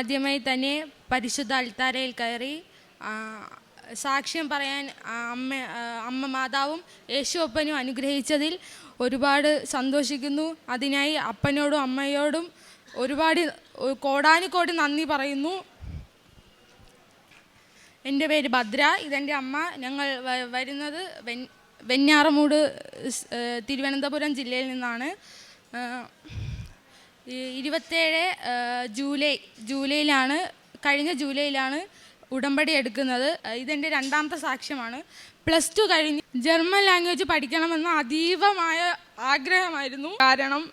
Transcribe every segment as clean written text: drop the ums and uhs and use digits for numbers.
ആദ്യമായി തന്നെ പരിശുദ്ധ അൾത്താരയിൽ കയറി സാക്ഷ്യം പറയാൻ അമ്മ മാതാവും യേശുവപ്പനും അനുഗ്രഹിച്ചതിൽ ഒരുപാട് സന്തോഷിക്കുന്നു. അതിനായി അപ്പനോടും അമ്മയോടും ഒരുപാട് കോടാനുകോടി നന്ദി പറയുന്നു. എൻ്റെ പേര് ഭദ്ര, ഇതെൻ്റെ അമ്മ. ഞങ്ങൾ വരുന്നത് വെഞ്ഞാറമൂട് തിരുവനന്തപുരം ജില്ലയിൽ നിന്നാണ്. 27 ജൂലൈയിലാണ് കഴിഞ്ഞ ജൂലൈയിലാണ് ഉടമ്പടി എടുക്കുന്നത്. ഇതെൻ്റെ രണ്ടാമത്തെ സാക്ഷ്യമാണ്. +2 കഴിഞ്ഞ് ജർമ്മൻ ലാംഗ്വേജ് പഠിക്കണമെന്ന് അതീവമായ ആഗ്രഹമായിരുന്നു. കാരണം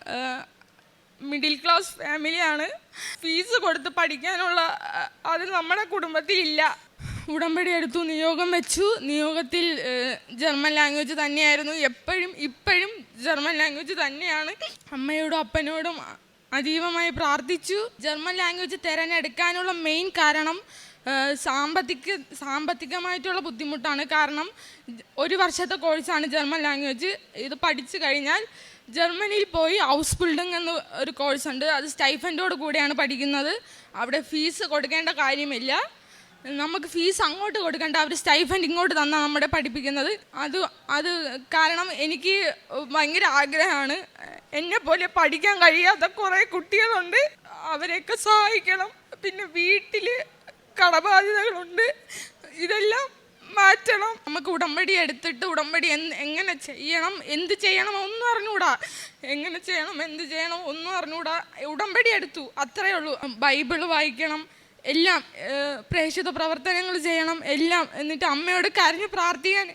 മിഡിൽ ക്ലാസ് ഫാമിലിയാണ്. ഫീസ് കൊടുത്ത് പഠിക്കാനുള്ള അത് നമ്മുടെ കുടുംബത്തിലില്ല. ഉടമ്പടി എടുത്തു, നിയോഗം വെച്ചു. നിയോഗത്തിൽ ജർമ്മൻ ലാംഗ്വേജ് തന്നെയായിരുന്നു. ഇപ്പോഴും ജർമ്മൻ ലാംഗ്വേജ് തന്നെയാണ്. അമ്മയോടും അപ്പനോടും അതീവമായി പ്രാർത്ഥിച്ചു. ജർമ്മൻ ലാംഗ്വേജ് തിരഞ്ഞെടുക്കാനുള്ള മെയിൻ കാരണം സാമ്പത്തികമായിട്ടുള്ള ബുദ്ധിമുട്ടാണ്. കാരണം 1 വർഷത്തെ കോഴ്സാണ് ജർമ്മൻ ലാംഗ്വേജ്. ഇത് പഠിച്ചു കഴിഞ്ഞാൽ ജർമ്മനിയിൽ പോയി ഹൗസ് ബിൽഡിംഗ് എന്ന ഒരു കോഴ്സുണ്ട്. അത് സ്റ്റൈഫൻഡോട് കൂടെയാണ് പഠിക്കുന്നത്. അവിടെ ഫീസ് കൊടുക്കേണ്ട കാര്യമില്ല. നമുക്ക് ഫീസ് അങ്ങോട്ട് കൊടുക്കേണ്ട, അവർ സ്റ്റൈഫൻഡ് ഇങ്ങോട്ട് തന്നാണ് നമ്മളെ പഠിപ്പിക്കുന്നത്. അത് കാരണം എനിക്ക് ഭയങ്കര ആഗ്രഹമാണ്. എന്നെപ്പോലെ പഠിക്കാൻ കഴിയാത്ത കുറേ കുട്ടികളുണ്ട്, അവരെയൊക്കെ സഹായിക്കണം. പിന്നെ വീട്ടിൽ കടബാധ്യതകളുണ്ട്, ഇതെല്ലാം മാറ്റണം. നമുക്ക് ഉടമ്പടി എടുത്തിട്ട് ഉടമ്പടി എങ്ങനെ ചെയ്യണം, എന്ത് ചെയ്യണം ഒന്നും അറിഞ്ഞൂടാ. എങ്ങനെ ചെയ്യണം, എന്ത് ചെയ്യണം ഒന്നും അറിഞ്ഞൂടാ. ഉടമ്പടി എടുത്തു, അത്രയേ ഉള്ളൂ. ബൈബിൾ വായിക്കണം, എല്ലാം പ്രേക്ഷിത പ്രവർത്തനങ്ങൾ ചെയ്യണം, എല്ലാം. എന്നിട്ട് അമ്മയോട് കരഞ്ഞ് പ്രാർത്ഥിക്കാൻ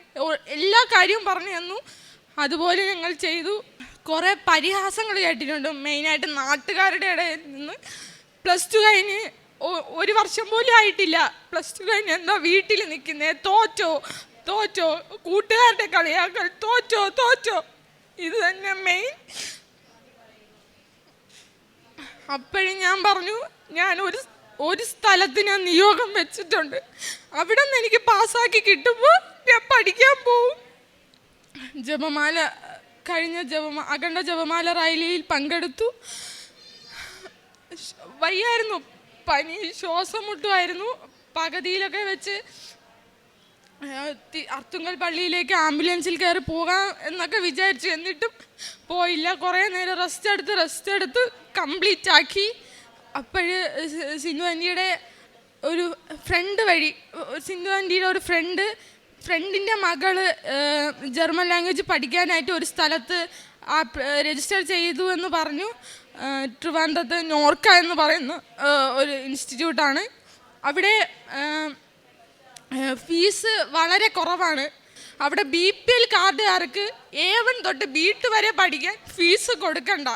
എല്ലാ കാര്യവും പറഞ്ഞു തന്നു. അതുപോലെ ഞങ്ങൾ ചെയ്തു. കുറേ പരിഹാസങ്ങൾ കേട്ടിട്ടുണ്ട്, മെയിനായിട്ട് നാട്ടുകാരുടെ ഇടയിൽ നിന്ന്. +2 കഴിഞ്ഞ് 1 വർഷം പോലും ആയിട്ടില്ല. +2 കഴിഞ്ഞ് എന്താ വീട്ടിൽ നിൽക്കുന്നേ, തോറ്റോ, കൂട്ടുകാരുടെ കളിയാക്കൽ, തോറ്റോ. ഇത് തന്നെ മെയിൻ. അപ്പോഴും ഞാൻ പറഞ്ഞു, ഞാൻ ഒരു സ്ഥലത്ത് ഞാൻ നിയോഗം വെച്ചിട്ടുണ്ട്, അവിടെ നിന്ന് എനിക്ക് പാസ്സാക്കി കിട്ടുമ്പോൾ ഞാൻ പഠിക്കാൻ പോവും. ജപമാല അഖണ്ഡ ജപമാല റാലിയിൽ പങ്കെടുത്തു. വയ്യായിരുന്നു, പനി, ശ്വാസം മുട്ടുമായിരുന്നു. പകുതിയിലൊക്കെ വെച്ച് അർത്തുങ്കൽ പള്ളിയിലേക്ക് ആംബുലൻസിൽ കയറി പോകാം എന്നൊക്കെ വിചാരിച്ചു. എന്നിട്ടും പോയില്ല. കുറേ നേരം റെസ്റ്റ് എടുത്ത് കംപ്ലീറ്റ് ആക്കി. അപ്പോഴ് സിന്ധു ആൻറ്റിയുടെ ഒരു ഫ്രണ്ട് വഴി, സിന്ധു ആൻറ്റിയുടെ ഒരു ഫ്രണ്ടിൻ്റെ മകള് ജർമ്മൻ ലാംഗ്വേജ് പഠിക്കാനായിട്ട് ഒരു സ്ഥലത്ത് രജിസ്റ്റർ ചെയ്തു എന്ന് പറഞ്ഞു. ട്രിവാൻഡ്രത്ത് നോർക്ക എന്ന് പറയുന്ന ഒരു ഇൻസ്റ്റിറ്റ്യൂട്ടാണ്. അവിടെ ഫീസ് വളരെ കുറവാണ്. അവിടെ BPL കാർഡുകാർക്ക് A1 തൊട്ട് B2 വരെ പഠിക്കാൻ ഫീസ് കൊടുക്കണ്ട.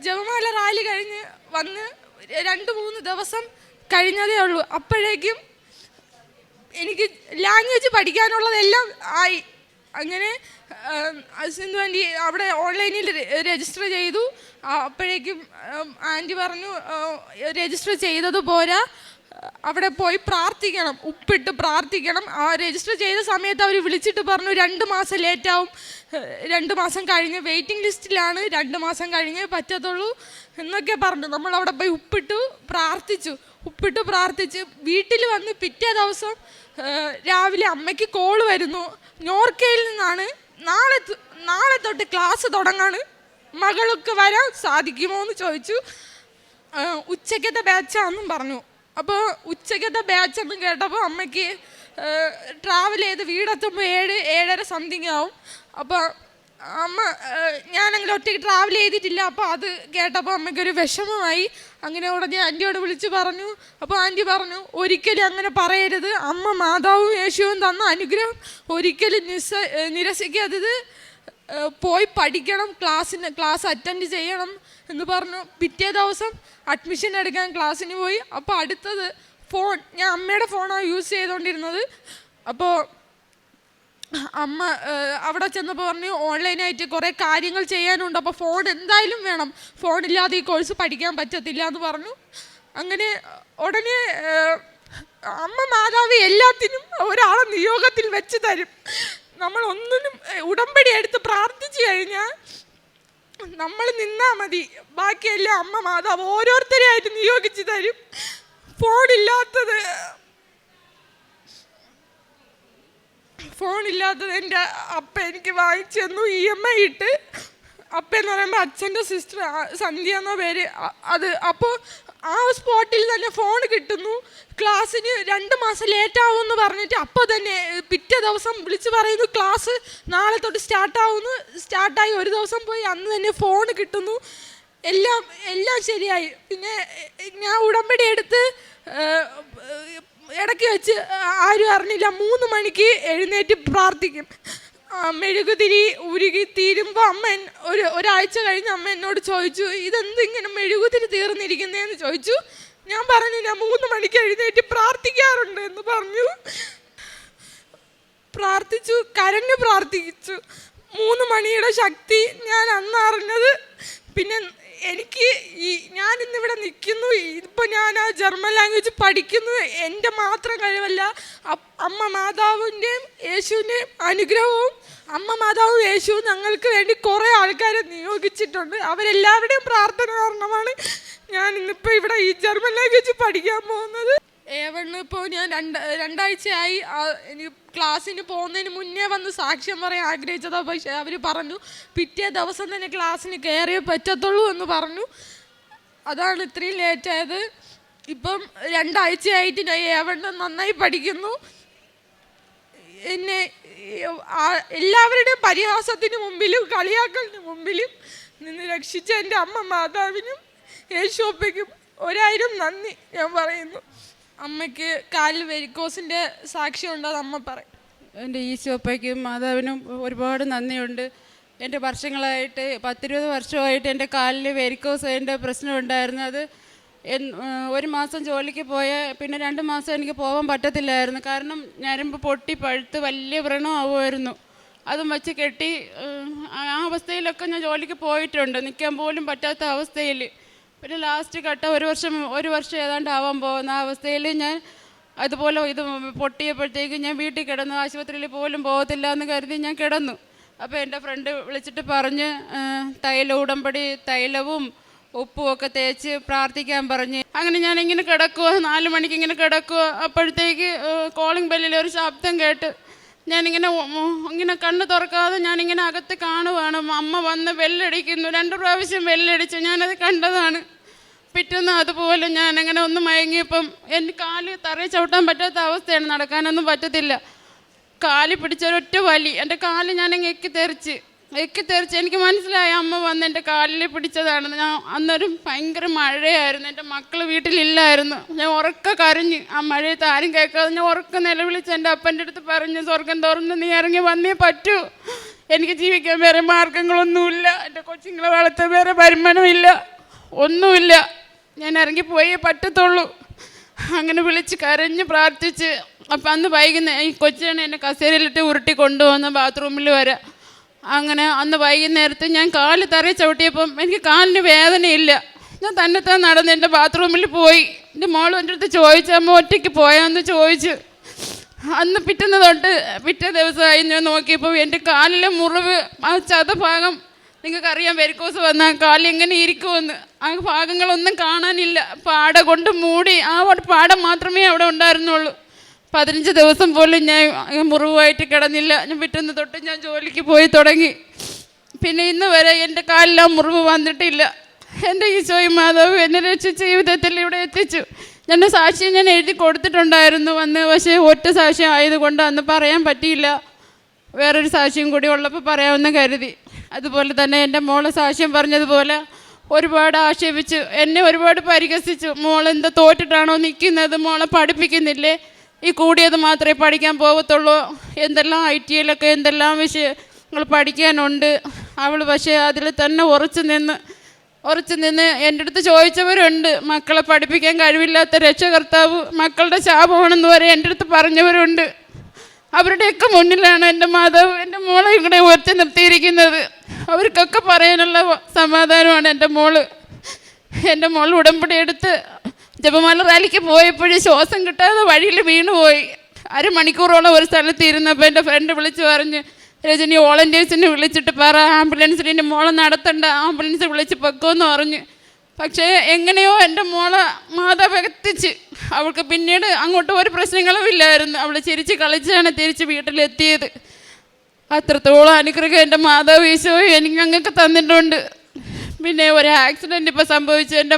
ജപമാല റാലി കഴിഞ്ഞ് വന്ന് 2-3 ദിവസം കഴിഞ്ഞതേ ഉള്ളൂ. അപ്പോഴേക്കും എനിക്ക് ലാംഗ്വേജ് പഠിക്കാനുള്ളതെല്ലാം ആയി. അങ്ങനെ സിന്ധു ആൻറ്റി അവിടെ ഓൺലൈനിൽ രജിസ്റ്റർ ചെയ്തു. അപ്പോഴേക്കും ആൻറ്റി പറഞ്ഞു, രജിസ്റ്റർ ചെയ്തത് പോരാ, അവിടെ പോയി പ്രാർത്ഥിക്കണം, ഉപ്പിട്ട് പ്രാർത്ഥിക്കണം. രജിസ്റ്റർ ചെയ്ത സമയത്ത് അവർ വിളിച്ചിട്ട് പറഞ്ഞു 2 മാസം ലേറ്റാവും, 2 മാസം കഴിഞ്ഞ് വെയിറ്റിംഗ് ലിസ്റ്റിലാണ്, 2 മാസം കഴിഞ്ഞേ പറ്റത്തുള്ളൂ എന്നൊക്കെ പറഞ്ഞു. നമ്മളവിടെ പോയി ഉപ്പിട്ട് പ്രാർത്ഥിച്ച് വീട്ടിൽ വന്ന് പിറ്റേ ദിവസം രാവിലെ അമ്മയ്ക്ക് കോള് വരുന്നു. നോർക്കയിൽ നിന്നാണ്, നാളെ തൊട്ട് ക്ലാസ് തുടങ്ങാണ്, മകളൊക്കെ വരാൻ സാധിക്കുമോ എന്ന് ചോദിച്ചു. ഉച്ചക്കത്തെ ബാച്ചാണെന്നും പറഞ്ഞു. അപ്പോൾ ഉച്ചക്കത്തെ ബാച്ചെന്ന് കേട്ടപ്പോൾ അമ്മയ്ക്ക് ട്രാവൽ ചെയ്ത് വീടെത്തുമ്പോൾ 7-7:30 സംതിങ് ആവും. അപ്പോൾ അമ്മ, ഞാനങ്ങനെ ഒറ്റയ്ക്ക് ട്രാവൽ ചെയ്തിട്ടില്ല. അപ്പോൾ അത് കേട്ടപ്പോൾ അമ്മയ്ക്കൊരു വിഷമമായി. അങ്ങനെ ഉടനെ ആൻറ്റിയോട് വിളിച്ച് പറഞ്ഞു. അപ്പോൾ ആൻറ്റി പറഞ്ഞു, ഒരിക്കലും അങ്ങനെ പറയരുത്, അമ്മ മാതാവും യേശുവും തന്ന അനുഗ്രഹം ഒരിക്കലും നിരസിക്കരുത്, പോയി പഠിക്കണം, ക്ലാസ് അറ്റൻഡ് ചെയ്യണം എന്ന് പറഞ്ഞു. പിറ്റേ ദിവസം അഡ്മിഷൻ എടുക്കാൻ ക്ലാസ്സിന് പോയി. അപ്പോൾ അടുത്തത് ഫോൺ, ഞാൻ അമ്മയുടെ ഫോണാണ് യൂസ് ചെയ്തുകൊണ്ടിരുന്നത്. അപ്പോൾ അമ്മ അവിടെ ചെന്നപ്പോൾ പറഞ്ഞു, ഓൺലൈനായിട്ട് കുറേ കാര്യങ്ങൾ ചെയ്യാനുണ്ട്, അപ്പോൾ ഫോൺ എന്തായാലും വേണം, ഫോണില്ലാതെ ഈ കോഴ്സ് പഠിക്കാൻ പറ്റത്തില്ല എന്ന് പറഞ്ഞു. അങ്ങനെ ഉടനെ അമ്മ മാതാവ് എല്ലാത്തിനും ഒരാളെ നിയോഗത്തിൽ വെച്ച് തരും. നമ്മൾ ഒന്നിനും ഉടമ്പടി എടുത്ത് പ്രാർത്ഥിച്ചു കഴിഞ്ഞാൽ നമ്മൾ നിന്നാ മതി, ബാക്കിയെല്ലാം അമ്മ മാതാവ് ഓരോരുത്തരെയായിട്ട് നിയോഗിച്ച് തരും. ഫോണില്ലാത്തത് എൻ്റെ അപ്പ എനിക്ക് വാങ്ങിച്ചു തന്നു. EMI ഇട്ട്. അപ്പ എന്ന് പറയുമ്പോൾ അച്ഛൻ്റെ സിസ്റ്റർ സന്ധ്യ എന്ന പേര്. അത് അപ്പോൾ ആ സ്പോട്ടിൽ തന്നെ ഫോൺ കിട്ടുന്നു. ക്ലാസ്സിന് 2 മാസം ലേറ്റാവുമെന്ന് പറഞ്ഞിട്ട് അപ്പോൾ തന്നെ പിറ്റേ ദിവസം വിളിച്ച് പറയുന്നു ക്ലാസ് നാളെ തൊട്ട് സ്റ്റാർട്ടായി. ഒരു ദിവസം പോയി അന്ന് തന്നെ ഫോൺ കിട്ടുന്നു. എല്ലാം ശരിയായി. പിന്നെ ഞാൻ ഉടമ്പടി എടുത്ത് ഇടയ്ക്ക് വെച്ച് ആരും അറിഞ്ഞില്ല 3 മണിക്ക് എഴുന്നേറ്റ് പ്രാർത്ഥിക്കും. മെഴുകുതിരി ഉരുകി തീരുമ്പോൾ അമ്മ ഒരാഴ്ച കഴിഞ്ഞ് അമ്മ എന്നോട് ചോദിച്ചു, ഇതെന്തിങ്ങനെ മെഴുകുതിരി തീർന്നിരിക്കുന്നതെന്ന് ചോദിച്ചു. ഞാൻ പറഞ്ഞു, ഞാൻ 3 മണിക്ക് എഴുന്നേറ്റ് പ്രാർത്ഥിക്കാറുണ്ട് എന്ന് പറഞ്ഞു. കരഞ്ഞു പ്രാർത്ഥിച്ചു. 3 മണിയുടെ ശക്തി ഞാൻ അന്ന് അറിഞ്ഞത്. പിന്നെ ഞാൻ ഇന്നിവിടെ നിൽക്കുന്നു. ഇപ്പോൾ ഞാൻ ആ ജർമ്മൻ ലാംഗ്വേജ് പഠിക്കുന്നു. എൻ്റെ മാത്രം കഴിവല്ല, അമ്മ മാതാവിൻ്റെയും യേശുവിൻ്റെയും അനുഗ്രഹവും. അമ്മ മാതാവും യേശുവും ഞങ്ങൾക്ക് വേണ്ടി കുറേ ആൾക്കാരെ നിയോഗിച്ചിട്ടുണ്ട്. അവരെല്ലാവരുടെയും പ്രാർത്ഥന കാരണമാണ് ഞാൻ ഇന്നിപ്പോൾ ഇവിടെ ഈ ജർമ്മൻ ലാംഗ്വേജ് പഠിക്കാൻ പോകുന്നത്. A1 ഇപ്പോൾ ഞാൻ 2 ആഴ്ചയായി. എനിക്ക് ക്ലാസ്സിന് പോകുന്നതിന് മുന്നേ വന്ന് സാക്ഷ്യം പറയാൻ ആഗ്രഹിച്ചതാ. പക്ഷേ അവർ പറഞ്ഞു പിറ്റേ ദിവസം തന്നെ ക്ലാസ്സിന് കയറിയേ പറ്റത്തുള്ളൂ എന്ന് പറഞ്ഞു. അതാണ് ഇത്രയും ലേറ്റായത്. ഇപ്പം 2 ആഴ്ചയായിട്ട് ഞാൻ A1 നന്നായി പഠിക്കുന്നു. എന്നെ എല്ലാവരുടെയും പരിഹാസത്തിന് മുമ്പിലും കളിയാക്കലിന് മുമ്പിലും നിന്ന് രക്ഷിച്ച എൻ്റെ അമ്മ മാതാവിനും യേശുപ്പയ്ക്കും 1000 നന്ദി ഞാൻ പറയുന്നു. അമ്മയ്ക്ക് കാലിൽ വെരിക്കോസിൻ്റെ സാക്ഷ്യം ഉണ്ടെന്ന് അമ്മ പറയും. എൻ്റെ ഈശോപ്പയ്ക്കും മാതാവിനും ഒരുപാട് നന്ദിയുണ്ട്. എൻ്റെ വർഷങ്ങളായിട്ട് 10-20 വർഷമായിട്ട് എൻ്റെ കാലിൽ വെരിക്കോസ് എൻ്റെ പ്രശ്നം ഉണ്ടായിരുന്നു. അത് 1 മാസം ജോലിക്ക് പോയാൽ പിന്നെ 2 മാസം എനിക്ക് പോകാൻ പറ്റത്തില്ലായിരുന്നു. കാരണം ഞരമ്പ് പൊട്ടി പഴുത്ത് വലിയ വ്രണമാവുമായിരുന്നു. അതും വെച്ച് കെട്ടി ആ അവസ്ഥയിലൊക്കെ ഞാൻ ജോലിക്ക് പോയിട്ടുണ്ട്, നിൽക്കാൻ പോലും പറ്റാത്ത അവസ്ഥയിൽ. പിന്നെ ലാസ്റ്റ് ഘട്ടം ഒരു വർഷം ഏതാണ്ട് ആവാൻ പോകുന്ന ആ അവസ്ഥയിൽ ഞാൻ അതുപോലെ ഇത് പൊട്ടിയപ്പോഴത്തേക്ക് ഞാൻ വീട്ടിൽ കിടന്നു. ആശുപത്രിയിൽ പോലും പോകത്തില്ല എന്ന് കരുതി ഞാൻ കിടന്നു. അപ്പോൾ എൻ്റെ ഫ്രണ്ട് വിളിച്ചിട്ട് പറഞ്ഞ് ഉടമ്പടി തൈലവും ഉപ്പും ഒക്കെ തേച്ച് പ്രാർത്ഥിക്കാൻ പറഞ്ഞ്. അങ്ങനെ ഞാനിങ്ങനെ കിടക്കുക, 4 മണിക്ക് ഇങ്ങനെ കിടക്കുക. അപ്പോഴത്തേക്ക് കോളിംഗ് ബെല്ലിൽ ഒരു ശബ്ദം കേട്ട് ഇങ്ങനെ കണ്ണ് തുറക്കാതെ ഞാനിങ്ങനെ അകത്ത് കാണുവാണ്. അമ്മ വന്ന് ബെല്ലടിക്കുന്നു. 2 പ്രാവശ്യം ബെല്ലടിച്ചു. ഞാനത് കണ്ടതാണ്. പിറ്റേന്ന് അതുപോലെ ഞാനങ്ങനെ ഒന്ന് മയങ്ങിയപ്പം എൻ്റെ കാല് തറയിൽ ചവിട്ടാൻ പറ്റാത്ത അവസ്ഥയാണ്, നടക്കാനൊന്നും പറ്റത്തില്ല. കാല് പിടിച്ചൊരൊറ്റ വലി, എൻ്റെ കാല് ഞാനങ്ങ് എക്കി തെറിച്ച് എനിക്ക് മനസ്സിലായി അമ്മ വന്ന് എൻ്റെ കാലിൽ പിടിച്ചതാണെന്ന്. ഞാൻ അന്നൊരു ഭയങ്കര മഴയായിരുന്നു, എൻ്റെ മക്കൾ വീട്ടിലില്ലായിരുന്നു. ഞാൻ ഉറക്ക കരഞ്ഞ്, ആ മഴയത്ത് ആരും കേൾക്കാതെ ഞാൻ ഉറക്ക നിലവിളിച്ച് എൻ്റെ അപ്പൻ്റെ അടുത്ത് പറഞ്ഞു, സ്വർഗം തുറന്ന് നീ ഇറങ്ങി വന്നേ പറ്റൂ, എനിക്ക് ജീവിക്കാൻ വേറെ മാർഗങ്ങളൊന്നുമില്ല, എൻ്റെ കൊച്ചുങ്ങളെ വളർത്താൻ വേറെ വരുമാനമില്ല, ഒന്നുമില്ല, ഞാൻ ഇറങ്ങിപ്പോയേ പറ്റത്തുള്ളൂ. അങ്ങനെ വിളിച്ച് കരഞ്ഞ് പ്രാർത്ഥിച്ച്. അപ്പം അന്ന് വൈകുന്നേരം ഈ കൊച്ചിനെ എന്നെ കസേരയിലിട്ട് ഉരുട്ടി കൊണ്ടുവന്ന് ബാത്റൂമിൽ വരെ. അങ്ങനെ അന്ന് വൈകുന്നേരത്ത് ഞാൻ കാല് തറയിൽ ചവിട്ടിയപ്പം എനിക്ക് കാലിന് വേദനയില്ല. ഞാൻ തന്നെത്താൻ നടന്ന് എൻ്റെ ബാത്റൂമിൽ പോയി. എൻ്റെ മോളും എൻ്റെ അടുത്ത് ചോദിച്ചു, അമ്മ ഒറ്റയ്ക്ക് പോയാന്ന് ചോദിച്ചു. അന്ന് പിറ്റേ ദിവസമായി ഞാൻ നോക്കിയപ്പോൾ എൻ്റെ കാലിലെ മുറിവ്, ആ ചതഭാഗം, നിങ്ങൾക്കറിയാം വെരിക്കോസ് വന്നാൽ കാലിൽ എങ്ങനെ ഇരിക്കുമെന്ന്, ആ ഭാഗങ്ങളൊന്നും കാണാനില്ല, പാട കൊണ്ട് മൂടി. ആ പാട മാത്രമേ അവിടെ ഉണ്ടായിരുന്നുള്ളൂ. 15 ദിവസം പോലും ഞാൻ മുറിവായിട്ട് കിടന്നില്ല. ഞാൻ പിറ്റേന്ന് തൊട്ട് ഞാൻ ജോലിക്ക് പോയി തുടങ്ങി. പിന്നെ ഇന്ന് വരെ എൻ്റെ കാലിലാ മുറിവ് വന്നിട്ടില്ല. എൻ്റെ ഈശോയും മാതാവ് എന്നെ രക്ഷിച്ച ജീവിതത്തിൽ ഇവിടെ എത്തിച്ചു. എൻ്റെ സാക്ഷ്യം ഞാൻ എഴുതി കൊടുത്തിട്ടുണ്ടായിരുന്നു അന്ന്. പക്ഷേ ഒറ്റ സാക്ഷ്യം ആയതുകൊണ്ട് അന്ന് പറയാൻ പറ്റിയില്ല. വേറൊരു സാക്ഷ്യം കൂടി ഉള്ളപ്പോൾ പറയാമെന്ന് കരുതി. അതുപോലെ തന്നെ എൻ്റെ മോളെ സാക്ഷ്യം പറഞ്ഞതുപോലെ ഒരുപാട് ആക്ഷേപിച്ചു, എന്നെ ഒരുപാട് പരിഹസിച്ചു. മോളെന്താ തോറ്റിട്ടാണോ നിൽക്കുന്നത്, മോളെ പഠിപ്പിക്കുന്നില്ലേ, ഈ കൂടിയത് മാത്രമേ പഠിക്കാൻ പോകത്തുള്ളൂ, എന്തെല്ലാം IT-യിലൊക്കെ എന്തെല്ലാം വിഷയങ്ങൾ പഠിക്കാനുണ്ട്. അവൾ പക്ഷേ അതിൽ തന്നെ ഉറച്ചു നിന്ന് എൻ്റെ അടുത്ത് ചോദിച്ചവരുണ്ട്. മക്കളെ പഠിപ്പിക്കാൻ കഴിവില്ലാത്ത രക്ഷകർത്താവ് മക്കളുടെ ശാപമാണെന്ന് വരെ എൻ്റെ അടുത്ത് പറഞ്ഞവരുണ്ട്. അവരുടെയൊക്കെ മുന്നിലാണ് എൻ്റെ മാതാവ് എൻ്റെ മോളെ ഇവിടെ ഉയർത്തി നിർത്തിയിരിക്കുന്നത്. അവർക്കൊക്കെ പറയാനുള്ള സമാധാനമാണ് എൻ്റെ മോൾ ഉടമ്പടി എടുത്ത് ജപമാല റാലിക്ക് പോയപ്പോഴും ശ്വാസം കിട്ടാതെ വഴിയിൽ വീണുപോയി. 1/2 മണിക്കൂറോളം ഒരു സ്ഥലത്ത് ഇരുന്നപ്പോൾ എൻ്റെ ഫ്രണ്ട് വിളിച്ച് പറഞ്ഞ്, രജനി വോളണ്ടിയേഴ്സിനെ വിളിച്ചിട്ട് പറ ആംബുലൻസിൽ എൻ്റെ മോളെ നടത്തണ്ട, ആംബുലൻസ് വിളിച്ച് പൊക്കോന്ന് പറഞ്ഞു. പക്ഷേ എങ്ങനെയോ എൻ്റെ മോളെ മാതാവ് എത്തിച്ച്. അവൾക്ക് പിന്നീട് അങ്ങോട്ട് ഒരു പ്രശ്നങ്ങളും ഇല്ലായിരുന്നു. അവൾ ചിരിച്ച് കളിച്ചാണ് തിരിച്ച് വീട്ടിലെത്തിയത്. അത്രത്തോളം അനുഗ്രഹം എൻ്റെ മാതാവ് ഈശോയും എനിക്ക് ഞങ്ങൾക്ക് തന്നിട്ടുണ്ട്. പിന്നെ ഒരു ആക്സിഡൻറ്റ് ഇപ്പോൾ സംഭവിച്ചു. എൻ്റെ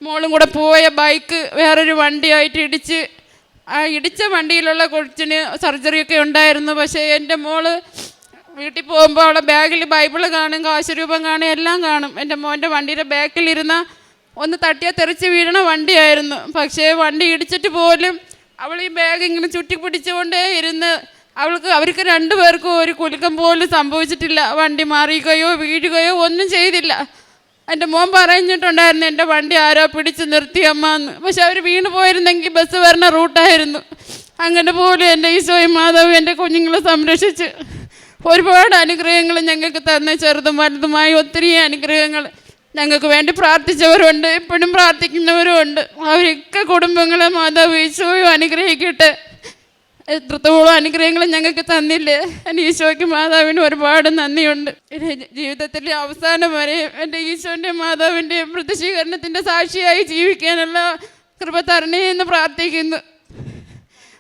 മോളും കൂടെ പോയ ബൈക്ക് വേറൊരു വണ്ടിയായിട്ട് ഇടിച്ച്, ആ ഇടിച്ച വണ്ടിയിലുള്ള കൊച്ചിന് സർജറിയൊക്കെ ഉണ്ടായിരുന്നു. പക്ഷേ എൻ്റെ മോള് വീട്ടിൽ പോകുമ്പോൾ അവളെ ബാഗിൽ ബൈബിള് കാണും, കാശുരൂപം കാണും, എല്ലാം കാണും. എൻ്റെ മോൻ്റെ വണ്ടിയുടെ ബാക്കിലിരുന്ന ഒന്ന് തട്ടിയാൽ തെറിച്ച് വീഴണ വണ്ടിയായിരുന്നു. പക്ഷേ വണ്ടി ഇടിച്ചിട്ട് പോലും അവൾ ഈ ബാഗ് ഇങ്ങനെ ചുറ്റിപ്പിടിച്ചുകൊണ്ടേ ഇരുന്ന് അവർക്ക് രണ്ടുപേർക്കും ഒരു കുലുക്കം പോലും സംഭവിച്ചിട്ടില്ല. വണ്ടി മാറിയുകയോ വീഴുകയോ ഒന്നും ചെയ്തില്ല. എൻ്റെ മോൻ പറഞ്ഞിട്ടുണ്ടായിരുന്നു എൻ്റെ വണ്ടി ആരോ പിടിച്ച് നിർത്തി അമ്മ എന്ന്. പക്ഷെ അവർ വീണ് പോയിരുന്നെങ്കിൽ ബസ് വരുന്ന റൂട്ടായിരുന്നു. അങ്ങനെ പോലും എൻ്റെ ഈശോയും മാതാവും എൻ്റെ കുഞ്ഞുങ്ങളെ സംരക്ഷിച്ച് ഒരുപാട് അനുഗ്രഹങ്ങൾ ഞങ്ങൾക്ക് തന്ന, ചെറുതും വലുതുമായി ഒത്തിരി അനുഗ്രഹങ്ങൾ. ഞങ്ങൾക്ക് വേണ്ടി പ്രാർത്ഥിച്ചവരുണ്ട്, ഇപ്പോഴും പ്രാർത്ഥിക്കുന്നവരും ഉണ്ട്. അവരൊക്കെ കുടുംബങ്ങളെ മാതാവ് ഈശോയും അനുഗ്രഹിക്കട്ടെ. എത്രത്തോളം അനുഗ്രഹങ്ങൾ ഞങ്ങൾക്ക് തന്നില്ലേ. എൻ്റെ ഈശോയ്ക്ക് മാതാവിന് ഒരുപാട് നന്ദിയുണ്ട്. എൻ്റെ ജീവിതത്തിലെ അവസാനം വരെ എൻ്റെ ഈശോൻ്റെ മാതാവിൻ്റെ പ്രത്യക്ഷീകരണത്തിൻ്റെ സാക്ഷിയായി ജീവിക്കാനുള്ള കൃപ തരണേ എന്ന് പ്രാർത്ഥിക്കുന്നു.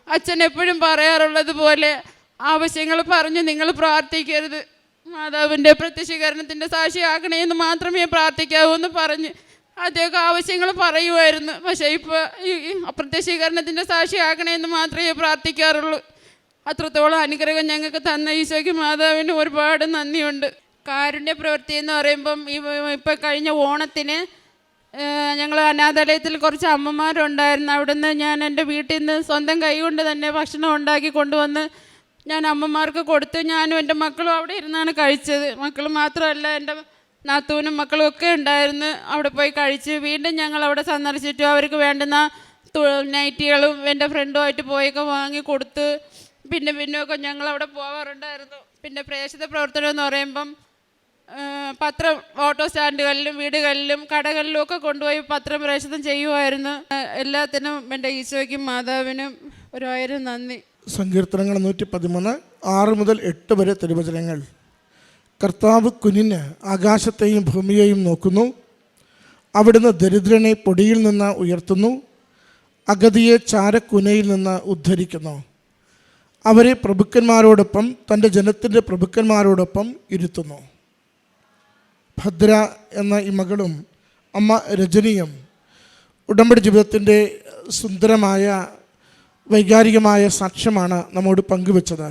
അച്ഛൻ എപ്പോഴും പറയാറുള്ളത് പോലെ ആവശ്യങ്ങൾ പറഞ്ഞ് നിങ്ങൾ പ്രാർത്ഥിക്കരുത്, മാതാവിൻ്റെ പ്രത്യക്ഷീകരണത്തിൻ്റെ സാക്ഷിയാക്കണേ എന്ന് മാത്രമേ പ്രാർത്ഥിക്കാവൂ എന്ന് പറഞ്ഞ് അദ്ദേഹം ആവശ്യങ്ങൾ പറയുമായിരുന്നു. പക്ഷേ ഇപ്പോൾ ഈ അപ്രത്യക്ഷീകരണത്തിൻ്റെ സാക്ഷിയാക്കണേ എന്ന് മാത്രമേ പ്രാർത്ഥിക്കാറുള്ളൂ. അത്രത്തോളം അനുഗ്രഹം ഞങ്ങൾക്ക് തന്ന ഈശോയ്ക്ക് മാതാവിന് ഒരുപാട് നന്ദിയുണ്ട്. കാരുണ്യ പ്രവൃത്തി എന്ന് പറയുമ്പം ഇപ്പം കഴിഞ്ഞ ഓണത്തിന് ഞങ്ങൾ അനാഥാലയത്തിൽ കുറച്ച് അമ്മമാരുണ്ടായിരുന്നു. അവിടുന്ന് ഞാൻ എൻ്റെ വീട്ടിൽ നിന്ന് സ്വന്തം കൈ കൊണ്ട് തന്നെ ഭക്ഷണം ഉണ്ടാക്കി കൊണ്ടുവന്ന് ഞാൻ അമ്മമാർക്ക് കൊടുത്ത് ഞാനും എൻ്റെ മക്കളും അവിടെ ഇരുന്നാണ് കഴിച്ചത്. മക്കൾ മാത്രമല്ല, എൻ്റെ നാത്തൂനും മക്കളും ഒക്കെ ഉണ്ടായിരുന്നു. അവിടെ പോയി കഴിച്ച് വീണ്ടും ഞങ്ങൾ അവിടെ സന്ദർശിച്ചു. അവർക്ക് വേണ്ടുന്ന നൈറ്റികളും എൻ്റെ ഫ്രണ്ടുമായിട്ട് പോയൊക്കെ വാങ്ങി കൊടുത്ത് പിന്നെയൊക്കെ ഞങ്ങൾ അവിടെ പോകാറുണ്ടായിരുന്നു. പിന്നെ പ്രേക്ഷിത പ്രവർത്തനം എന്ന് പറയുമ്പം പത്രം ഓട്ടോ സ്റ്റാൻഡുകളിലും വീടുകളിലും കടകളിലും ഒക്കെ കൊണ്ടുപോയി പത്രം പ്രേക്ഷിതം ചെയ്യുമായിരുന്നു. എല്ലാത്തിനും എൻ്റെ ഈശോയ്ക്കും മാതാവിനും 1000 നന്ദി. സങ്കീർത്തനങ്ങൾ 113 6 മുതൽ 8 വരെ തിരുവചനങ്ങൾ. കർത്താവ് കുനിഞ്ഞ് ആകാശത്തെയും ഭൂമിയെയും നോക്കുന്നു. അവിടുന്ന് ദരിദ്രനെ പൊടിയിൽ നിന്ന് ഉയർത്തുന്നു, അഗതിയെ ചാരക്കുനയിൽ നിന്ന് ഉദ്ധരിക്കുന്നു. അവരെ പ്രഭുക്കന്മാരോടൊപ്പം തൻ്റെ ജനത്തിൻ്റെ പ്രഭുക്കന്മാരോടൊപ്പം ഇരുത്തുന്നു. ഭദ്ര എന്ന ഈ മകളും അമ്മ രജനിയും ഉടമ്പടി ജീവിതത്തിൻ്റെ സുന്ദരമായ വൈകാരികമായ സാക്ഷ്യമാണ് നമ്മോട് പങ്കുവെച്ചത്.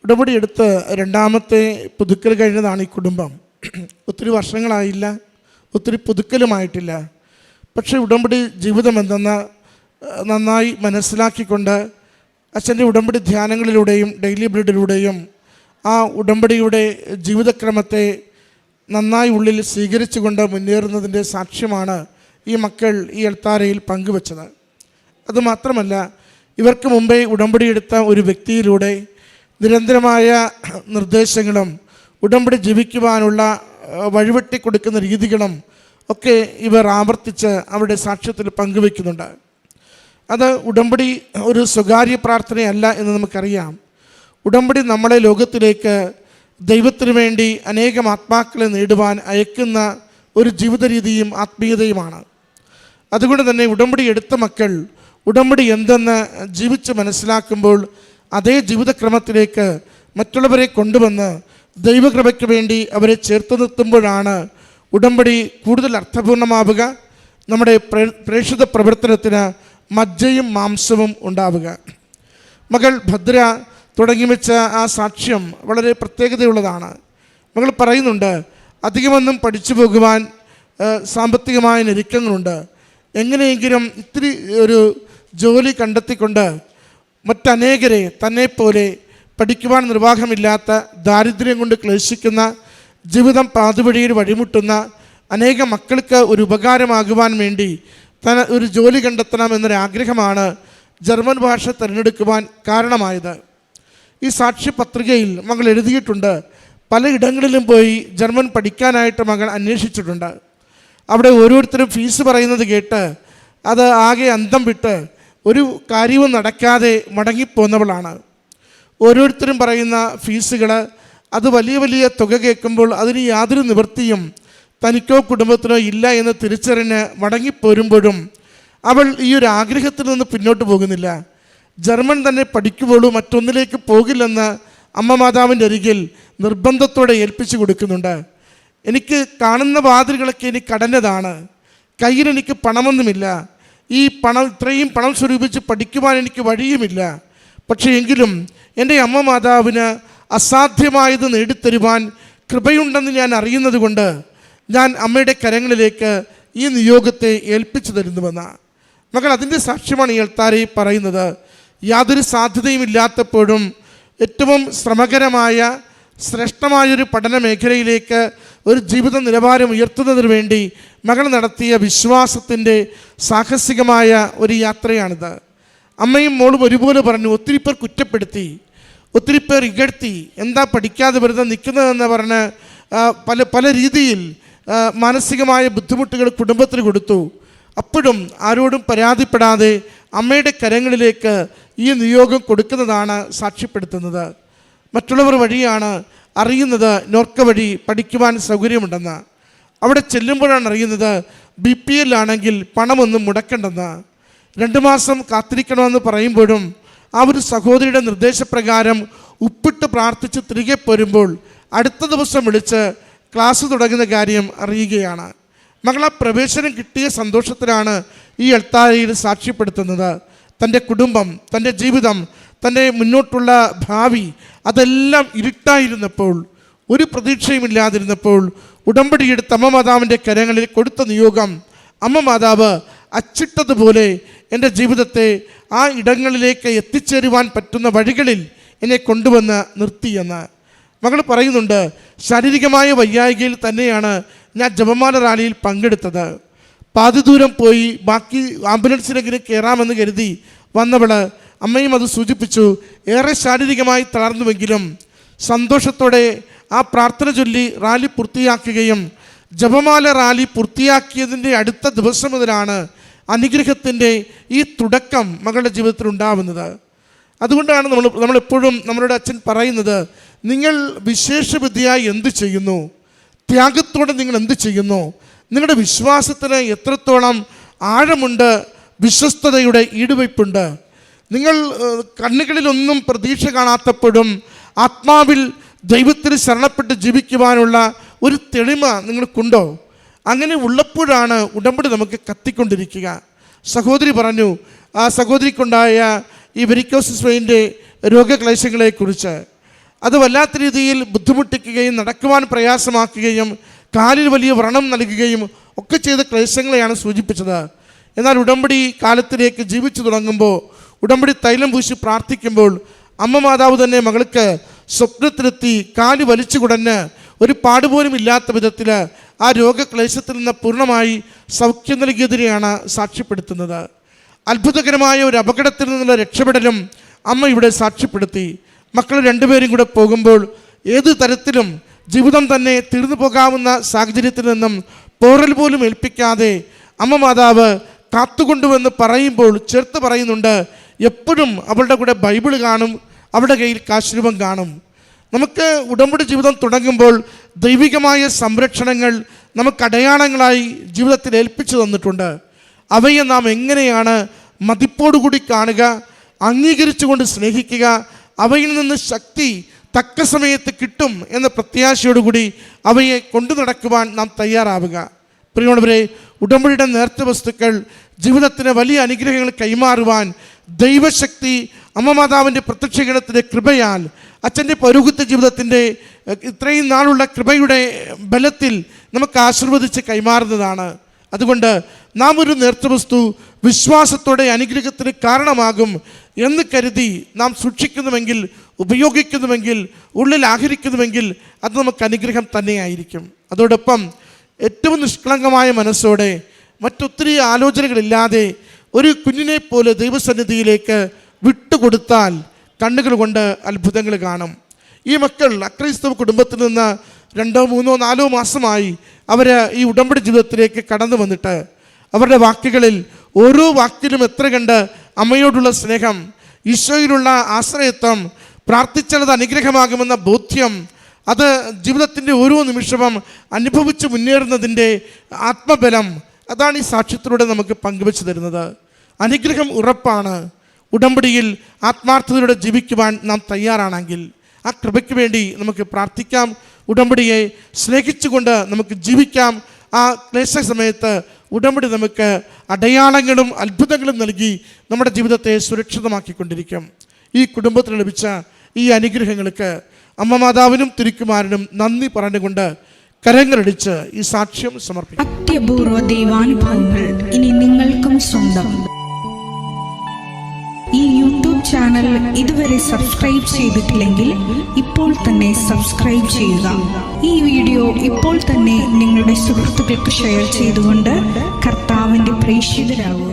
ഉടമ്പടി എടുത്ത് 2ാമത്തെ പുതുക്കൽ കഴിഞ്ഞതാണ് ഈ കുടുംബം. ഒത്തിരി വർഷങ്ങളായില്ല, ഒത്തിരി പുതുക്കലുമായിട്ടില്ല. പക്ഷേ ഉടമ്പടി ജീവിതം എന്തെന്ന് നന്നായി മനസ്സിലാക്കിക്കൊണ്ട് അച്ഛൻ്റെ ഉടമ്പടി ധ്യാനങ്ങളിലൂടെയും ഡെയിലി ബ്രീഡിലൂടെയും ആ ഉടമ്പടിയുടെ ജീവിതക്രമത്തെ നന്നായി ഉള്ളിൽ സ്വീകരിച്ചുകൊണ്ട് മുന്നേറുന്നതിൻ്റെ സാക്ഷ്യമാണ് ഈ മക്കൾ ഈ എൽത്താരയിൽ പങ്കുവച്ചത്. അതുമാത്രമല്ല, ഇവർക്ക് മുമ്പേ ഉടമ്പടി എടുത്ത ഒരു വ്യക്തിയിലൂടെ നിരന്തരമായ നിർദ്ദേശങ്ങളും ഉടമ്പടി ജീവിക്കുവാനുള്ള വഴിവെട്ടി കൊടുക്കുന്ന രീതികളും ഒക്കെ ഇവർ ആവർത്തിച്ച് അവരുടെ സാക്ഷ്യത്തിൽ പങ്കുവെക്കുന്നുണ്ട്. അത് ഉടമ്പടി ഒരു സ്വകാര്യ പ്രാർത്ഥനയല്ല എന്ന് നമുക്കറിയാം. ഉടമ്പടി നമ്മളെ ലോകത്തിലേക്ക് ദൈവത്തിനു വേണ്ടി അനേകം ആത്മാക്കളെ നേടുവാൻ അയക്കുന്ന ഒരു ജീവിത രീതിയും ആത്മീയതയുമാണ്. അതുകൊണ്ട് തന്നെ ഉടമ്പടി എടുത്ത മക്കൾ ഉടമ്പടി എന്തെന്ന് ജീവിച്ച് മനസ്സിലാക്കുമ്പോൾ അതേ ജീവിതക്രമത്തിലേക്ക് മറ്റുള്ളവരെ കൊണ്ടുവന്ന് ദൈവകൃപയ്ക്ക് വേണ്ടി അവരെ ചേർത്ത് നിർത്തുമ്പോഴാണ് ഉടമ്പടി കൂടുതൽ അർത്ഥപൂർണമാവുക, നമ്മുടെ പ്രേക്ഷിത പ്രവർത്തനത്തിന് മജ്ജയും മാംസവും ഉണ്ടാവുക. മകൾ ഭദ്ര തുടങ്ങി വെച്ച ആ സാക്ഷ്യം വളരെ പ്രത്യേകതയുള്ളതാണ്. മകൾ പറയുന്നുണ്ട്, അധികമൊന്നും പഠിച്ചു പോകുവാൻ സാമ്പത്തികമായ ഞെരുക്കങ്ങളുണ്ട്. എങ്ങനെയെങ്കിലും ഇത്തിരി ഒരു ജോലി കണ്ടെത്തിക്കൊണ്ട് മറ്റനേകരെ തന്നെപ്പോലെ പഠിക്കുവാൻ നിർവാഹമില്ലാത്ത, ദാരിദ്ര്യം കൊണ്ട് ക്ലേശിക്കുന്ന, ജീവിതം പാതുവഴിയിൽ വഴിമുട്ടുന്ന അനേക മക്കൾക്ക് ഒരു ഉപകാരമാകുവാൻ വേണ്ടി ഒരു ജോലി കണ്ടെത്തണം എന്നൊരാഗ്രഹമാണ് ജർമ്മൻ ഭാഷ തിരഞ്ഞെടുക്കുവാൻ കാരണമായത്. ഈ സാക്ഷ്യപത്രികയിൽ മകൾ എഴുതിയിട്ടുണ്ട്, പലയിടങ്ങളിലും പോയി ജർമ്മൻ പഠിക്കാനായിട്ട് മകൾ അന്വേഷിച്ചിട്ടുണ്ട്. അവിടെ ഓരോരുത്തരും ഫീസ് പറയുന്നത് കേട്ട് അത് ആകെ അന്തം വിട്ട് ഒരു കാര്യവും നടക്കാതെ മടങ്ങിപ്പോന്നവളാണ്. ഓരോരുത്തരും പറയുന്ന ഫീസുകൾ, അത് വലിയ വലിയ തുക കേൾക്കുമ്പോൾ അതിന് യാതൊരു നിവൃത്തിയും തനിക്കോ കുടുംബത്തിനോ ഇല്ല എന്ന് തിരിച്ചറിഞ്ഞ് മടങ്ങിപ്പോരുമ്പോഴും അവൾ ഈ ഒരു ആഗ്രഹത്തിൽ നിന്ന് പിന്നോട്ട് പോകുന്നില്ല. ജർമ്മൻ തന്നെ പഠിക്കുമ്പോഴും മറ്റൊന്നിലേക്ക് പോകില്ലെന്ന് അമ്മ മാതാവിൻ്റെ അരികിൽ നിർബന്ധത്തോടെ ഏൽപ്പിച്ചു കൊടുക്കുന്നുണ്ട്. എനിക്ക് കാണുന്ന വാതിലുകളൊക്കെ എനിക്ക് കടഞ്ഞതാണ്, കയ്യിലെനിക്ക് പണമൊന്നുമില്ല, ഇത്രയും പണം സ്വരൂപിച്ച് പഠിക്കുവാൻ എനിക്ക് വഴിയുമില്ല. പക്ഷേ എങ്കിലും എൻ്റെ അമ്മ മാതാവിന് അസാധ്യമായത് നേടിത്തരുവാൻ കൃപയുണ്ടെന്ന് ഞാൻ അറിയുന്നത് കൊണ്ട് ഞാൻ അമ്മയുടെ കരങ്ങളിലേക്ക് ഈ നിയോഗത്തെ ഏൽപ്പിച്ചു തരുന്നുവെന്നാണ്. മകൾ, അതിൻ്റെ സാക്ഷ്യമാണ് ഈ അൾത്താരയിൽ പറയുന്നത്. യാതൊരു സാധ്യതയുമില്ലാത്തപ്പോഴും ഏറ്റവും ശ്രമകരമായ ശ്രേഷ്ഠമായൊരു പഠന മേഖലയിലേക്ക് ഒരു ജീവിത നിലവാരം ഉയർത്തുന്നതിന് വേണ്ടി മകൾ നടത്തിയ വിശ്വാസത്തിൻ്റെ സാഹസികമായ ഒരു യാത്രയാണിത്. അമ്മയും മോളും ഒരുപോലെ പറഞ്ഞു. ഒത്തിരി പേർ കുറ്റപ്പെടുത്തി, ഒത്തിരി പേർ ഇകഴ്ത്തി, എന്താ പഠിക്കാതെ വെറുതെ നിൽക്കുന്നതെന്ന് പറഞ്ഞ് പല രീതിയിൽ മാനസികമായ ബുദ്ധിമുട്ടുകൾ കുടുംബത്തിന് കൊടുത്തു. അപ്പോഴും ആരോടും പരാതിപ്പെടാതെ അമ്മയുടെ കരങ്ങളിലേക്ക് ഈ നിയോഗം കൊടുക്കുന്നതാണ് സാക്ഷ്യപ്പെടുത്തുന്നത്. മറ്റുള്ളവർ വഴിയാണ് അറിയുന്നത് നോർക്ക വഴി പഠിക്കുവാൻ സൗകര്യമുണ്ടെന്ന്. അവിടെ ചെല്ലുമ്പോഴാണ് അറിയുന്നത് BPL ആണെങ്കിൽ പണമൊന്നും മുടക്കണ്ടെന്ന്. 2 മാസം കാത്തിരിക്കണമെന്ന് പറയുമ്പോഴും ആ ഒരു സഹോദരിയുടെ നിർദ്ദേശപ്രകാരം ഉപ്പിട്ട് പ്രാർത്ഥിച്ച് തിരികെ പോരുമ്പോൾ അടുത്ത ദിവസം വിളിച്ച് ക്ലാസ് തുടങ്ങുന്ന കാര്യം അറിയുകയാണ്. മകളെ പ്രവേശനം കിട്ടിയ സന്തോഷത്തിലാണ് ഈ അൾത്താരയിൽ സാക്ഷ്യപ്പെടുത്തുന്നത്. തൻ്റെ കുടുംബം, തൻ്റെ ജീവിതം, തൻ്റെ മുന്നോട്ടുള്ള ഭാവി അതെല്ലാം ഇരുട്ടായിരുന്നപ്പോൾ, ഒരു പ്രതീക്ഷയുമില്ലാതിരുന്നപ്പോൾ ഉടമ്പടിയെടുത്ത് അമ്മ മാതാവിൻ്റെ കരങ്ങളിൽ കൊടുത്ത നിയോഗം അമ്മ മാതാവ് അച്ചിട്ടതുപോലെ എൻ്റെ ജീവിതത്തെ ആ ഇടങ്ങളിലേക്ക് എത്തിച്ചേരുവാൻ പറ്റുന്ന വഴികളിൽ എന്നെ കൊണ്ടുവന്ന് നിർത്തിയെന്ന്. മകൾ പറയുന്നുണ്ട്, ശാരീരികമായ വയ്യായികയിൽ തന്നെയാണ് ഞാൻ ജപമാല റാലിയിൽ പങ്കെടുത്തത്. പാതി ദൂരം പോയി ബാക്കി ആംബുലൻസിലെങ്കിലും കയറാമെന്ന് കരുതി വന്നവൾ, അമ്മയും അത് സൂചിപ്പിച്ചു, ഏറെ ശാരീരികമായി തളർന്നുവെങ്കിലും സന്തോഷത്തോടെ ആ പ്രാർത്ഥന ചൊല്ലി റാലി പൂർത്തിയാക്കുകയും ജപമാല റാലി പൂർത്തിയാക്കിയതിൻ്റെ അടുത്ത ദിവസം മുതലാണ് അനുഗ്രഹത്തിൻ്റെ ഈ തുടക്കം മകളുടെ ജീവിതത്തിൽ ഉണ്ടാവുന്നത്. അതുകൊണ്ടാണ് നമ്മളെപ്പോഴും നമ്മളുടെ അച്ഛൻ പറയുന്നത്, നിങ്ങൾ വിശേഷബുദ്ധിയായി എന്ത് ചെയ്യുന്നു, ത്യാഗത്തോടെ നിങ്ങൾ എന്ത് ചെയ്യുന്നു, നിങ്ങളുടെ വിശ്വാസത്തിന് എത്രത്തോളം ആഴമുണ്ട്, വിശ്വസ്തതയുടെ ഈടുവയ്പുണ്ട്. നിങ്ങൾ കണ്ണുകളിലൊന്നും പ്രതീക്ഷ കാണാത്തപ്പോഴും ആത്മാവിൽ ദൈവത്തിൽ ശരണപ്പെട്ട് ജീവിക്കുവാനുള്ള ഒരു തെളിമ നിങ്ങൾക്കുണ്ടോ? അങ്ങനെ ഉള്ളപ്പോഴാണ് ഉടമ്പടി നമുക്ക് കത്തിക്കൊണ്ടിരിക്കുക. സഹോദരി പറഞ്ഞു, ആ സഹോദരിക്കുണ്ടായ ഈ വെരിക്കോസിസ് വെയിൻ്റെ രോഗക്ലേശങ്ങളെക്കുറിച്ച്. അത് വല്ലാത്ത രീതിയിൽ ബുദ്ധിമുട്ടിക്കുകയും നടക്കുവാൻ പ്രയാസമാക്കുകയും കാലിൽ വലിയ വ്രണം നൽകുകയും ഒക്കെ ചെയ്ത ക്ലേശങ്ങളെയാണ് സൂചിപ്പിച്ചത്. എന്നാൽ ഉടമ്പടി കാലത്തിലേക്ക് ജീവിച്ചു തുടങ്ങുമ്പോൾ, ഉടമ്പടി തൈലം പൂശി പ്രാർത്ഥിക്കുമ്പോൾ അമ്മ മാതാവ് തന്നെ മകൾക്ക് സ്വപ്നത്തിലെത്തി കാല് വലിച്ചു കുടഞ്ഞ് ഒരു പാടുപോലും ഇല്ലാത്ത വിധത്തിൽ ആ രോഗക്ലേശത്തിൽ നിന്ന് പൂർണ്ണമായി സൗഖ്യം നൽകിയതിനെയാണ് സാക്ഷ്യപ്പെടുത്തുന്നത്. അത്ഭുതകരമായ ഒരു അപകടത്തിൽ നിന്നുള്ള രക്ഷപ്പെടലും അമ്മ ഇവിടെ സാക്ഷ്യപ്പെടുത്തി. മക്കൾ 2 പേരും കൂടെ പോകുമ്പോൾ ഏത് തരത്തിലും ജീവിതം തന്നെ തീർന്നു പോകാവുന്ന സാഹചര്യത്തിൽ നിന്നും പോറൽ പോലും ഏൽപ്പിക്കാതെ അമ്മ മാതാവ് കാത്തുകൊണ്ടുവെന്ന് പറയുമ്പോൾ ചേർത്ത് പറയുന്നുണ്ട്, എപ്പോഴും അവളുടെ കൂടെ ബൈബിൾ കാണും, അവളുടെ കയ്യിൽ കാശുരൂപം കാണും. നമുക്ക് ഉടമ്പടി ജീവിതം തുടങ്ങുമ്പോൾ ദൈവികമായ സംരക്ഷണങ്ങൾ നമുക്ക് അടയാളങ്ങളായി ജീവിതത്തിൽ ഏൽപ്പിച്ചു തന്നിട്ടുണ്ട്. അവയെ നാം എങ്ങനെയാണ് മതിപ്പോടുകൂടി കാണുക, അംഗീകരിച്ചുകൊണ്ട് സ്നേഹിക്കുക, അവയിൽ നിന്ന് ശക്തി തക്ക സമയത്ത് കിട്ടും എന്ന പ്രത്യാശയോടുകൂടി അവയെ കൊണ്ടു നടക്കുവാൻ നാം തയ്യാറാവുക. പ്രിയമുള്ളവരെ, ഉടമ്പടിയുടെ നേർച്ച വസ്തുക്കൾ ജീവിതത്തിന് വലിയ അനുഗ്രഹങ്ങൾ കൈമാറുവാൻ ദൈവശക്തി അമ്മ മാതാവിൻ്റെ പ്രത്യക്ഷീകരണത്തിൻ്റെ കൃപയാൽ, അച്ഛൻ്റെ പൗരോഹിത്യ ജീവിതത്തിൻ്റെ ഇത്രയും നാളുള്ള കൃപയുടെ ബലത്തിൽ നമുക്ക് ആശീർവദിച്ച് കൈമാറുന്നതാണ്. അതുകൊണ്ട് നാം ഒരു നേർച്ച വസ്തു വിശ്വാസത്തോടെ അനുഗ്രഹത്തിന് കാരണമാകും എന്ന് കരുതി നാം സൂക്ഷിക്കുന്നുവെങ്കിൽ, ഉപയോഗിക്കുന്നുവെങ്കിൽ, ഉള്ളിൽ ആഹരിക്കുന്നുവെങ്കിൽ അത് നമുക്ക് അനുഗ്രഹം തന്നെയായിരിക്കും. അതോടൊപ്പം ഏറ്റവും നിഷ്കളങ്കമായ മനസ്സോടെ മറ്റൊത്തിരി ആലോചനകളില്ലാതെ ഒരു കുഞ്ഞിനെ പോലെ ദൈവസന്നിധിയിലേക്ക് വിട്ടുകൊടുത്താൽ കണ്ണുകൾ കൊണ്ട് അത്ഭുതങ്ങൾ കാണും. ഈ മക്കൾ അക്രൈസ്തവ കുടുംബത്തിൽ നിന്ന് 2, 3, 4 മാസമായി അവർ ഈ ഉടമ്പടി ജീവിതത്തിലേക്ക് കടന്നു വന്നിട്ട് അവരുടെ വാക്കുകളിൽ ഓരോ വാക്കിലും എത്ര കണ്ട് അമ്മയോടുള്ള സ്നേഹം, ഈശോയിലുള്ള ആശ്രയത്വം, പ്രാർത്ഥിച്ചാൽ അത് അനുഗ്രഹമാകുമെന്ന ബോധ്യം, അത് ജീവിതത്തിൻ്റെ ഓരോ നിമിഷവും അനുഭവിച്ച് മുന്നേറുന്നതിൻ്റെ ആത്മബലം, അതാണ് ഈ സാക്ഷ്യത്തിലൂടെ നമുക്ക് പങ്കുവെച്ച് തരുന്നത്. അനുഗ്രഹം ഉറപ്പാണ്. ഉടമ്പടിയിൽ ആത്മാർത്ഥതയോടെ ജീവിക്കുവാൻ നാം തയ്യാറാണെങ്കിൽ ആ കൃപയ്ക്ക് വേണ്ടി നമുക്ക് പ്രാർത്ഥിക്കാം. ഉടമ്പടിയെ സ്നേഹിച്ചുകൊണ്ട് നമുക്ക് ജീവിക്കാം. ആ ക്ലേശ സമയത്ത് ഉടമ്പടി നമുക്ക് അടയാളങ്ങളും അത്ഭുതങ്ങളും നൽകി നമ്മുടെ ജീവിതത്തെ സുരക്ഷിതമാക്കിക്കൊണ്ടിരിക്കും. ഈ കുടുംബത്തിന് ലഭിച്ച ഈ അനുഗ്രഹങ്ങൾക്ക് അമ്മ മാതാവിനും തിരുക്കുമാരനും നന്ദി പറഞ്ഞുകൊണ്ട് കരങ്ങളടിച്ച് ഈ സാക്ഷ്യം സമർപ്പിക്കും. അത്യപൂർവ ദൈവാനുഭവങ്ങൾ ഇനി നിങ്ങൾക്കും സ്വന്തം. ഈ യൂട്യൂബ് ചാനൽ ഇതുവരെ സബ്സ്ക്രൈബ് ചെയ്തിട്ടില്ലെങ്കിൽ ഇപ്പോൾ തന്നെ സബ്സ്ക്രൈബ് ചെയ്യുക. ഈ വീഡിയോ ഇപ്പോൾ തന്നെ നിങ്ങളുടെ സുഹൃത്തുക്കൾക്ക് ഷെയർ ചെയ്തുകൊണ്ട് കർത്താവിൻ്റെ പ്രേക്ഷിതരാകുക.